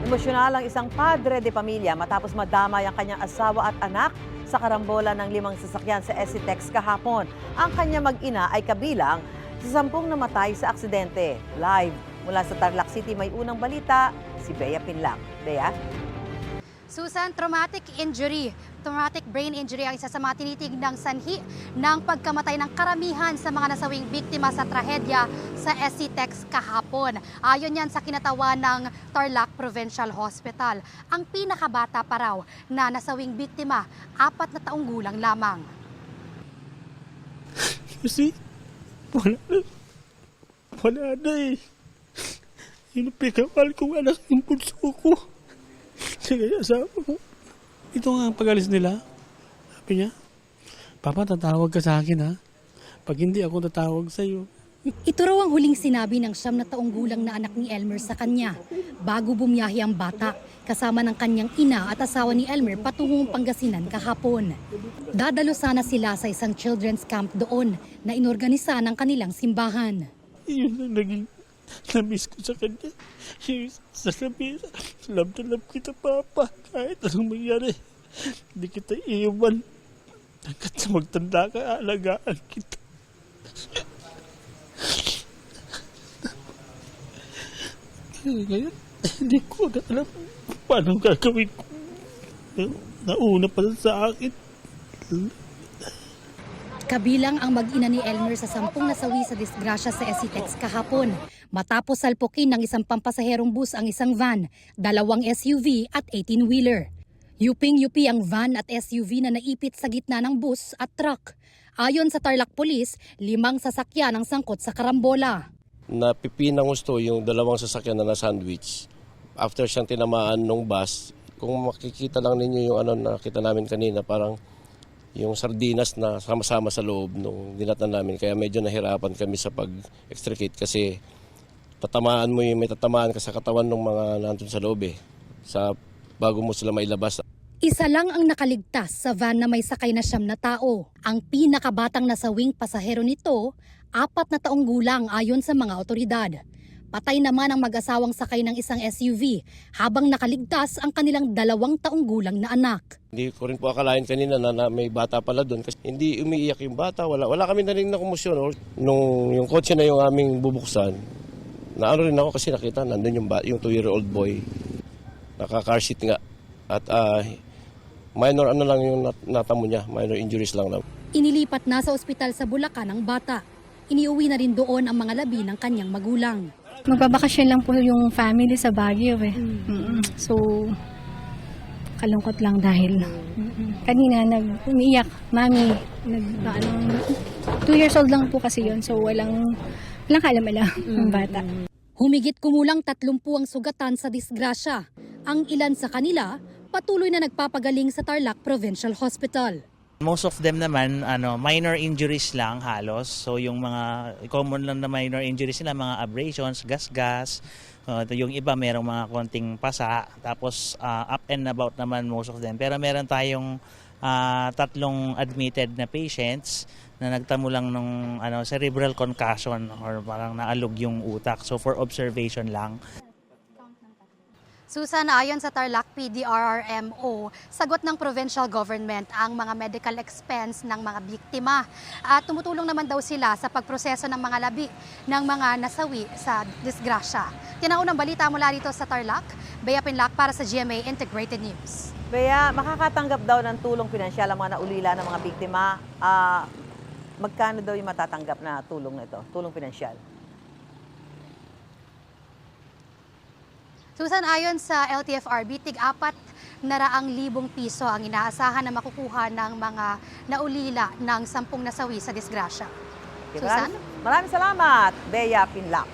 Emosyonal ang isang padre de pamilya matapos madamay ang kanyang asawa at anak sa karambola ng 5 sasakyan sa SCTEX kahapon. Ang kanyang mag-ina ay kabilang sa 10 namatay sa aksidente. Live mula sa Tarlac City may unang balita, si Bea Pinlac. Bea? Susan, traumatic brain injury ang isa sa mga tinitignang sanhi ng pagkamatay ng karamihan sa mga nasawing biktima sa trahedya sa SCTEX kahapon. Ayon yan sa kinatawan ng Tarlac Provincial Hospital. Ang pinakabata pa raw na nasawing biktima, 4 na taong gulang lamang. Kasi wala na eh. Yung pinakapal kong anak yung bunso ko. Sige, asawa ko. Ito nga ang pag-alis nila. Sabi niya, Papa, tatawag ka sa akin ha. Pag hindi ako tatawag sa iyo. Ito raw ang huling sinabi ng 9 na taong gulang na anak ni Elmer sa kanya bago bumiyahe ang bata kasama ng kanyang ina at asawa ni Elmer patungong Pangasinan kahapon. Dadalo sana sila sa isang children's camp doon na inorganisa ng kanilang simbahan. Yun ang naging na-miss ko sa kanya. Yung sasabihin, love na love kita, Papa. Kahit anong mangyari, hindi kita iiwan. Hanggat sa magtanda ka, aalagaan kita. Ngayon, hindi ko na alam paano gagawin ko. Nauna pa sa akin. Kabilang ang mag-ina ni Elmer sa 10 nasawi sa disgrasya sa SCTEX kahapon. Matapos salpukin ng isang pampasaherong bus ang isang van, 2 SUV at 18-wheeler. Yuping-yupi ang van at SUV na naipit sa gitna ng bus at truck. Ayon sa Tarlac Police, 5 sasakyan ang sangkot sa karambola. Napipinang gusto yung 2 sasakyan na na-sandwich. After siyang tinamaan ng bus, kung makikita lang ninyo yung nakita namin kanina, parang yung sardinas na sama-sama sa loob nung dinatan namin. Kaya medyo nahirapan kami sa pag-extricate kasi may tatamaan ka sa katawan ng mga nandun sa loob bago mo sila mailabas. Isa lang ang nakaligtas sa van na may sakay na 9 na tao. Ang pinakabatang nasawing pasahero nito, 4 na taong gulang ayon sa mga otoridad. Patay naman ang mag-asawang sakay ng isang SUV habang nakaligtas ang kanilang 2 taong gulang na anak. Hindi ko rin po akalain kanina na may bata pala doon kasi hindi umiiyak yung bata. Wala kami narinig na kumusyon. Nung yung kotse na yung aming bubuksan, naano rin ako kasi nakita nandun yung 2-year-old boy. Naka-car seat nga. At minor lang yung natamo niya, minor injuries lang. Inilipat na sa ospital sa Bulacan ang bata. Iniuwi na rin doon ang mga labi ng kanyang magulang. Magbabakasyon lang po yung family sa Baguio eh. So, kalungkot lang dahil kanina umiiyak, mami, 2 years old lang po kasi yun. So, walang kaalam-alam ng bata. Humigit kumulang 30 ang sugatan sa disgrasya. Ang ilan sa kanila patuloy na nagpapagaling sa Tarlac Provincial Hospital. Most of them naman minor injuries lang halos. So yung mga common lang na minor injuries nila, mga abrasions, gas-gas. Yung iba merong mga konting pasa. Tapos up and about naman most of them. Pero meron tayong 3 admitted na patients na nagtamo lang ng cerebral concussion or parang naalog yung utak. So for observation lang. Susan, ayon sa Tarlac PDRRMO, sagot ng provincial government ang mga medical expense ng mga biktima. At tumutulong naman daw sila sa pagproseso ng mga labi ng mga nasawi sa disgrasya. Tinaunang balita mula dito sa Tarlac, Bea Pinlac para sa GMA Integrated News. Bea, makakatanggap daw ng tulong pinansyal ang mga naulila ng mga biktima. Magkano daw yung matatanggap na tulong na ito, tulong pinansyal? Susan, ayon sa LTFRB, tig-400,000 piso ang inaasahan na makukuha ng mga naulila ng 10 nasawi sa disgrasya. Okay, Susan? maraming salamat, Bea Pinlac.